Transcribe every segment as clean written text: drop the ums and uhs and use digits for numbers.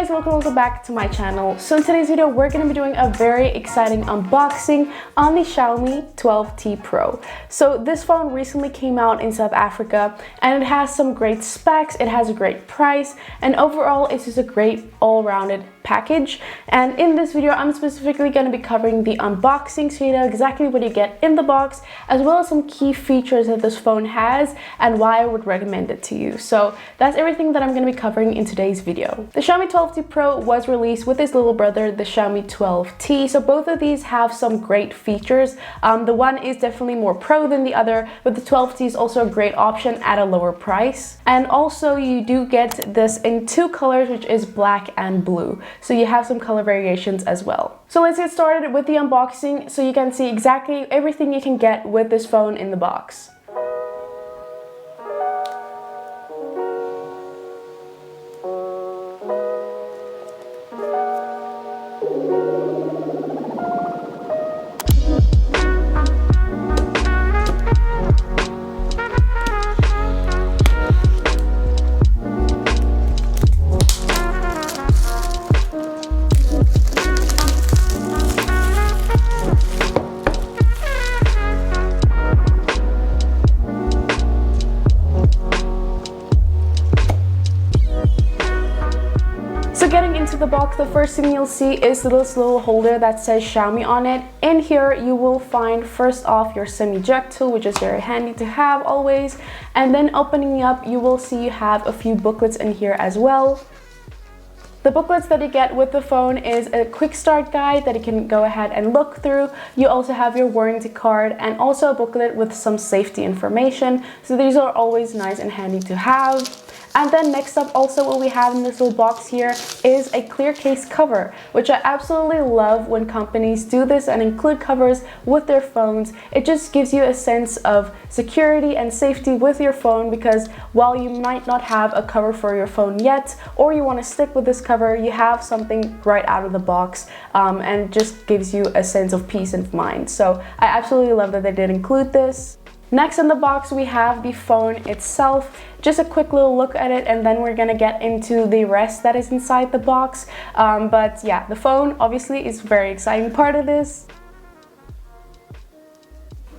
guys, welcome back to my channel. So in today's video we're going to be doing a very exciting unboxing on the Xiaomi 12T Pro. So this phone recently came out in South Africa and it has some great specs, it has a great price, and overall it's just a great all-rounded package. And in this video I'm specifically going to be covering the unboxing so you know exactly what you get in the box, as well as some key features that this phone has and why I would recommend it to you. So that's everything that I'm going to be covering in today's video. The Xiaomi 12T Pro was released with his little brother, the Xiaomi 12T. So both of these have some great features. The one is definitely more pro than the other, but the 12T is also a great option at a lower price. And also you do get this in two colors, which is black and blue. So you have some color variations as well. So let's get started with the unboxing so you can see exactly everything you can get with this phone in the box. So getting into the box, the first thing you'll see is this little holder that says Xiaomi on it. In here you will find first off your SIM eject tool, which is very handy to have always, and then opening up you will see you have a few booklets in here as well. The booklets that you get with the phone is a quick start guide that you can go ahead and look through. You also have your warranty card and also a booklet with some safety information. So these are always nice and handy to have. And then next up, also what we have in this little box here is a clear case cover, which I absolutely love when companies do this and include covers with their phones. It just gives you a sense of security and safety with your phone, because while you might not have a cover for your phone yet, or you want to stick with this cover, you have something right out of the box, and it just gives you a sense of peace of mind. So I absolutely love that they did include this. Next in the box we have the phone itself. Just a quick little look at it and then we're gonna get into the rest that is inside the box. But yeah, the phone obviously is a very exciting part of this.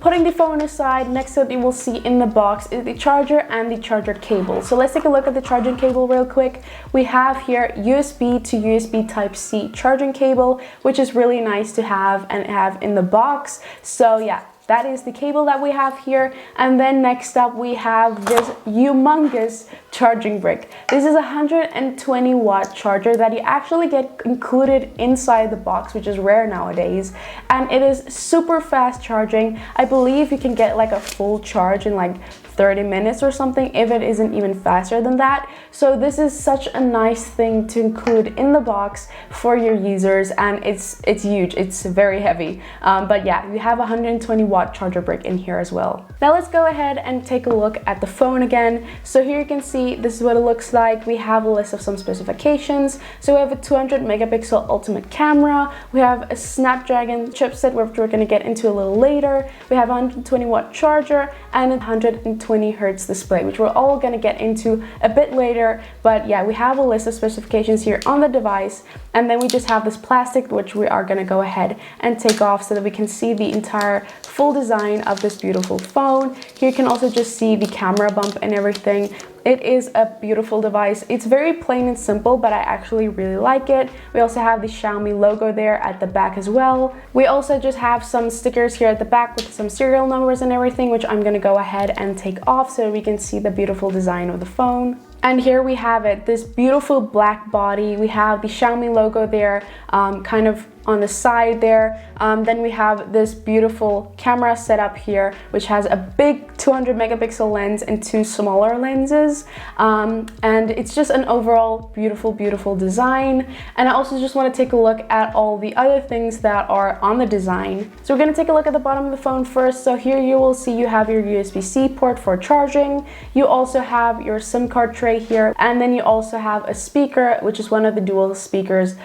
Putting the phone aside, next up you will see in the box is the charger and the charger cable. So let's take a look at the charging cable real quick. We have here USB to USB Type-C charging cable, which is really nice to have and have in the box. So yeah, that is the cable that we have here. And then next up we have this humongous charging brick. This is a 120 watt charger that you actually get included inside the box, which is rare nowadays. And it is super fast charging. I believe you can get like a full charge in like 30 minutes or something, if it isn't even faster than that. So this is such a nice thing to include in the box for your users, and it's huge, it's very heavy. But yeah, you have a 120 watt charger brick in here as well. Now let's go ahead and take a look at the phone again. So here you can see this is what it looks like. We have a list of some specifications. So we have a 200 megapixel ultimate camera, we have a Snapdragon chipset, which we're going to get into a little later. We have a 120 watt charger and a 120 Hz display, which we're all going to get into a bit later. But yeah, we have a list of specifications here on the device, and then we just have this plastic which we are going to go ahead and take off so that we can see the entire full design of this beautiful phone. Here you can also just see the camera bump and everything. It is a beautiful device. It's very plain and simple, but I actually really like it. We also have the Xiaomi logo there at the back as well. We also just have some stickers here at the back with some serial numbers and everything, which I'm gonna go ahead and take off so we can see the beautiful design of the phone. And here we have it, this beautiful black body. We have the Xiaomi logo there, kind of on the side there. Then we have this beautiful camera setup here, which has a big 200 megapixel lens and two smaller lenses. And it's just an overall beautiful design. And I also just want to take a look at all the other things that are on the design. So we're going to take a look at the bottom of the phone first. So here you will see you have your USB-C port for charging. You also have your SIM card tray here, and then you also have a speaker, which is one of the dual speakers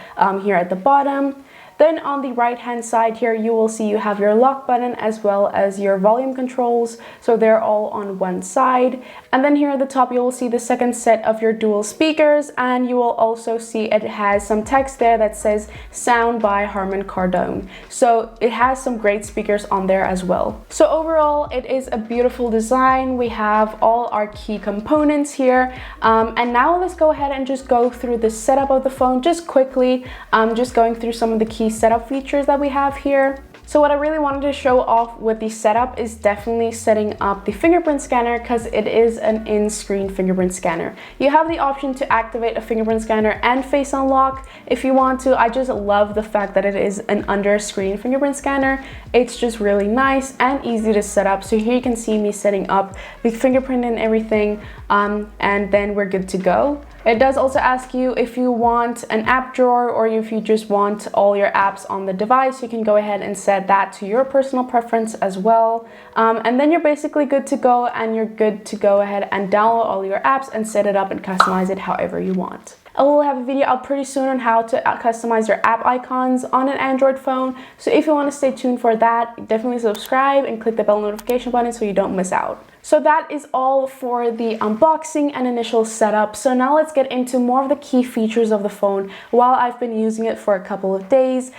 here at the bottom. Then on the right hand side here, you will see you have your lock button as well as your volume controls. So they're all on one side. And then here at the top, you will see the second set of your dual speakers, and you will also see it has some text there that says sound by Harman Kardon. So it has some great speakers on there as well. So overall, it is a beautiful design. We have all our key components here. And now let's go ahead and just go through the setup of the phone just quickly, just going through some of the key setup features that we have here. So what I really wanted to show off with the setup is definitely setting up the fingerprint scanner, because it is an in-screen fingerprint scanner. You have the option to activate a fingerprint scanner and face unlock if you want to. I just love the fact that it is an under-screen fingerprint scanner. It's just really nice and easy to set up. So here you can see me setting up the fingerprint and everything, and then we're good to go. It does also ask you if you want an app drawer or if you just want all your apps on the device. You can go ahead and set that to your personal preference as well. And then you're basically good to go, and you're good to go ahead and download all your apps and set it up and customize it however you want. I will have a video out pretty soon on how to customize your app icons on an Android phone. So if you want to stay tuned for that, definitely subscribe and click the bell notification button so you don't miss out. So that is all for the unboxing and initial setup. So now let's get into more of the key features of the phone while I've been using it for a couple of days.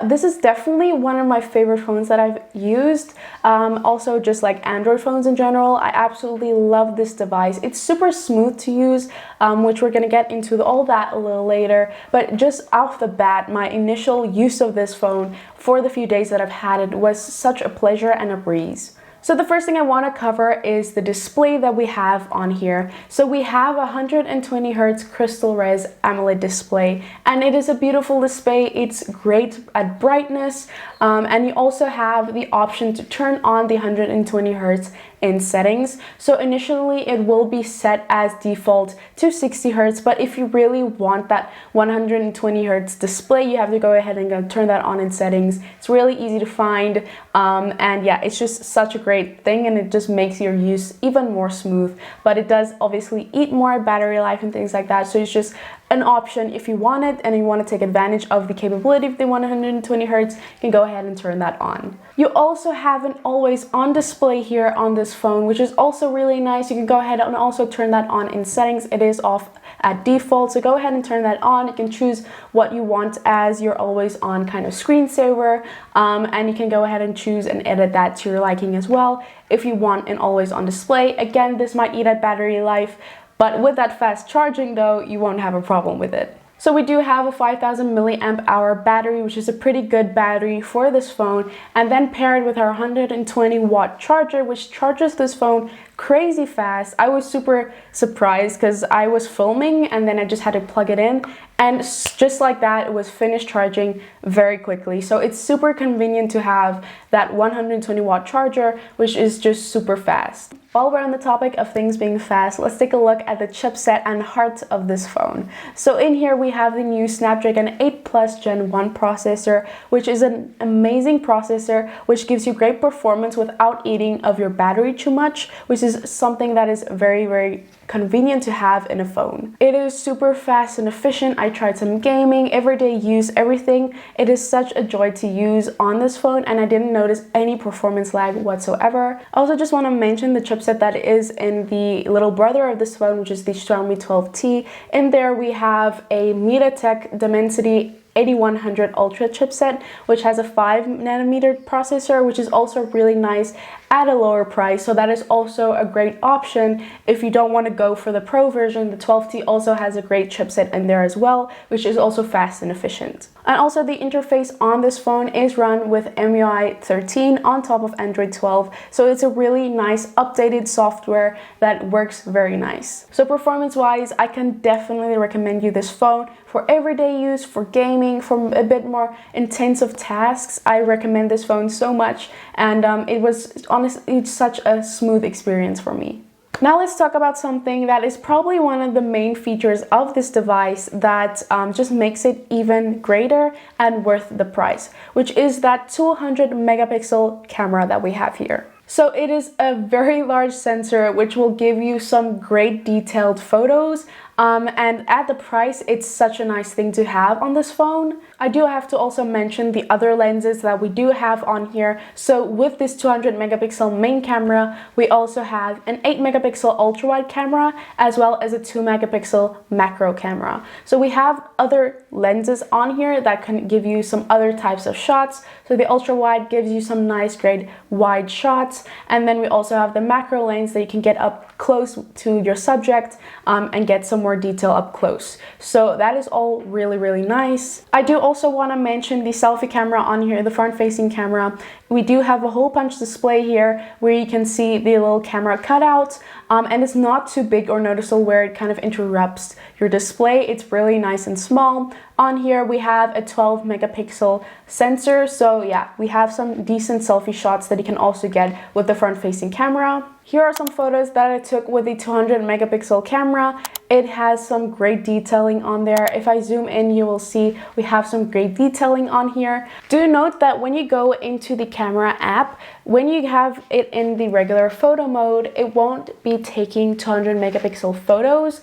This is definitely one of my favorite phones that I've used. Also, just like Android phones in general, I absolutely love this device. It's super smooth to use, which we're gonna get into all that a little later. But just off the bat, my initial use of this phone for the few days that I've had it was such a pleasure and a breeze. So the first thing I want to cover is the display that we have on here. So we have a 120 Hz crystal res AMOLED display, and it is a beautiful display. It's great at brightness, and you also have the option to turn on the 120 Hz in settings. So initially it will be set as default to 60 Hz, but if you really want that 120 Hz display, you have to go ahead and turn that on in settings. It's really easy to find, and yeah, it's just such a great thing, and it just makes your use even more smooth. But it does obviously eat more battery life and things like that, so it's just an option if you want it and you want to take advantage of the capability of the 120 Hz, you can go ahead and turn that on. You also have an always on display here on this phone, which is also really nice. You can go ahead and also turn that on in settings. It is off at default, so go ahead and turn that on. You can choose what you want as your always on kind of screensaver, and you can go ahead and choose and edit that to your liking as well if you want an always on display. Again, this might eat at battery life, but with that fast charging though, you won't have a problem with it. So we do have a 5000 milliamp hour battery, which is a pretty good battery for this phone, and then paired with our 120 watt charger, which charges this phone crazy fast. I was super surprised because I was filming and then I just had to plug it in, and just like that, it was finished charging very quickly. So it's super convenient to have that 120 watt charger, which is just super fast. While we're on the topic of things being fast, let's take a look at the chipset and heart of this phone. So in here we have the new Snapdragon 8 Plus Gen 1 processor, which is an amazing processor which gives you great performance without eating of your battery too much, which is something that is very, very convenient to have in a phone. It is super fast and efficient. I tried some gaming, everyday use, everything. It is such a joy to use on this phone, and I didn't notice any performance lag whatsoever. I also just want to mention the chipset that is in the little brother of this phone, which is the Xiaomi 12T. In there we have a MediaTek Dimensity 8100 Ultra chipset, which has a 5nm processor, which is also really nice at a lower price. So that is also a great option if you don't want to go for the Pro version. The 12T also has a great chipset in there as well, which is also fast and efficient. And also the interface on this phone is run with MUI 13 on top of Android 12. So it's a really nice updated software that works very nice. So performance wise, I can definitely recommend you this phone for everyday use, for gaming, for a bit more intensive tasks. I recommend this phone so much, and it was honestly such a smooth experience for me. Now let's talk about something that is probably one of the main features of this device that just makes it even greater and worth the price, which is that 200 megapixel camera that we have here. So it is a very large sensor which will give you some great detailed photos, and at the price, it's such a nice thing to have on this phone. I do have to also mention the other lenses that we do have on here. So with this 200 megapixel main camera, we also have an 8 megapixel ultra wide camera as well as a 2 megapixel macro camera. So we have other lenses on here that can give you some other types of shots. So the ultra wide gives you some nice great wide shots, and then we also have the macro lens that you can get up close to your subject and get some more detail up close. So that is all really nice. I do also want to mention the selfie camera on here, the front facing camera. We do have a hole punch display here where you can see the little camera cutout, and it's not too big or noticeable where it kind of interrupts your display. It's really nice and small. On here we have a 12 megapixel sensor, so yeah, we have some decent selfie shots that you can also get with the front facing camera. Here are some photos that I took with the 200 megapixel camera. It has some great detailing on there. If I zoom in, you will see we have some great detailing on here. Do note that when you go into the camera app, when you have it in the regular photo mode, it won't be taking 200 megapixel photos.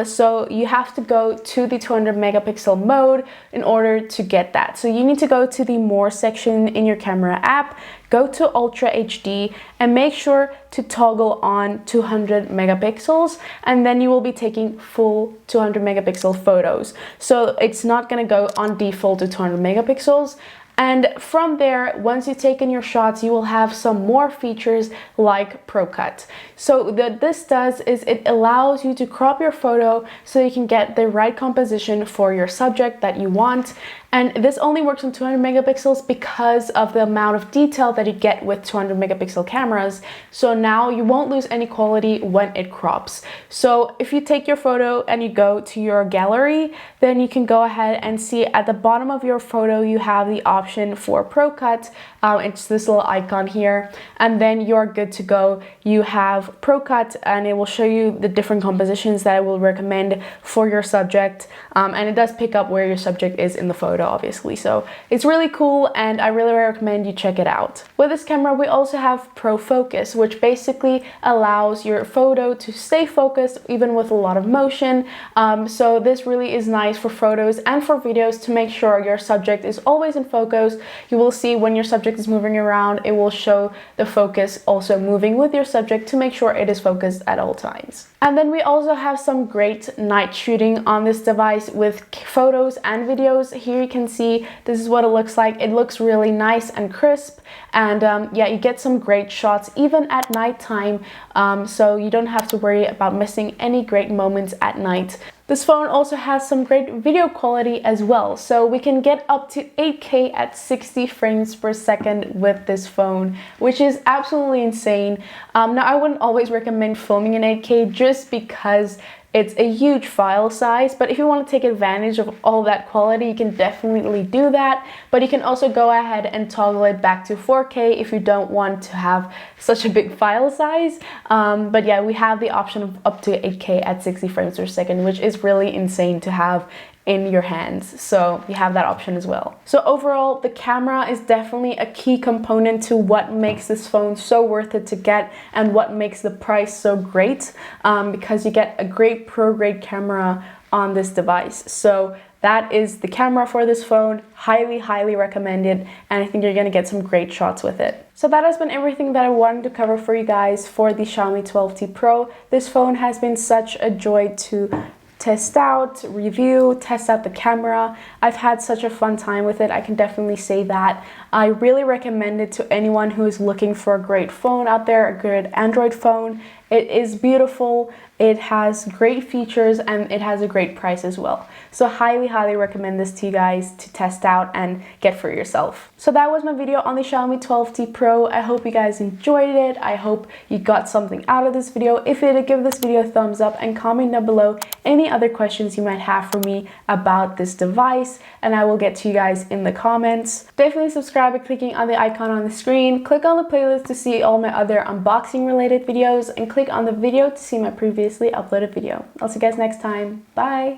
So you have to go to the 200 megapixel mode in order to get that. So you need to go to the more section in your camera app, go to Ultra HD and make sure to toggle on 200 megapixels, and then you will be taking full 200 megapixel photos. So it's not going to go on default to 200 megapixels. And from there, once you've taken your shots, you will have some more features like Pro Cut. So what this does is it allows you to crop your photo so you can get the right composition for your subject that you want. And this only works on 200 megapixels because of the amount of detail that you get with 200 megapixel cameras. So now you won't lose any quality when it crops. So if you take your photo and you go to your gallery, then you can go ahead and see at the bottom of your photo, you have the option for Pro Cut. It's this little icon here, and then you're good to go. You have Pro Cut and it will show you the different compositions that I will recommend for your subject. And it does pick up where your subject is in the photo, obviously. So it's really cool and I really recommend you check it out. With this camera, we also have Pro Focus, which basically allows your photo to stay focused even with a lot of motion. So this really is nice for photos and for videos to make sure your subject is always in focus. You will see when your subject is moving around, it will show the focus also moving with your subject to make sure it is focused at all times. And then we also have some great night shooting on this device with photos and videos. Here you can see this is what it looks like. It looks really nice and crisp, and yeah, you get some great shots even at nighttime, so you don't have to worry about missing any great moments at night. This phone also has some great video quality as well, so we can get up to 8K at 60 frames per second with this phone, which is absolutely insane. Now, I wouldn't always recommend filming in 8K just because it's a huge file size, but if you want to take advantage of all that quality, you can definitely do that. But you can also go ahead and toggle it back to 4K if you don't want to have such a big file size. But yeah, we have the option of up to 8K at 60 frames per second, which is really insane to have in your hands. So you have that option as well. So overall, the camera is definitely a key component to what makes this phone so worth it to get and what makes the price so great, because you get a great pro-grade camera on this device. So that is the camera for this phone. Highly recommended, and I think you're gonna get some great shots with it. So that has been everything that I wanted to cover for you guys for the Xiaomi 12T Pro. This phone has been such a joy to test out, review, test out the camera. I've had such a fun time with it, I can definitely say that. I really recommend it to anyone who is looking for a great phone out there, a good Android phone. It is beautiful, it has great features, and it has a great price as well. So highly recommend this to you guys to test out and get for yourself. So that was my video on the Xiaomi 12T Pro. I hope you guys enjoyed it. I hope you got something out of this video. If you did, give this video a thumbs up and comment down below any other questions you might have for me about this device, and I will get to you guys in the comments. Definitely subscribe by clicking on the icon on the screen. Click on the playlist to see all my other unboxing related videos, and click on the video to see my previously uploaded video. I'll see you guys next time. Bye!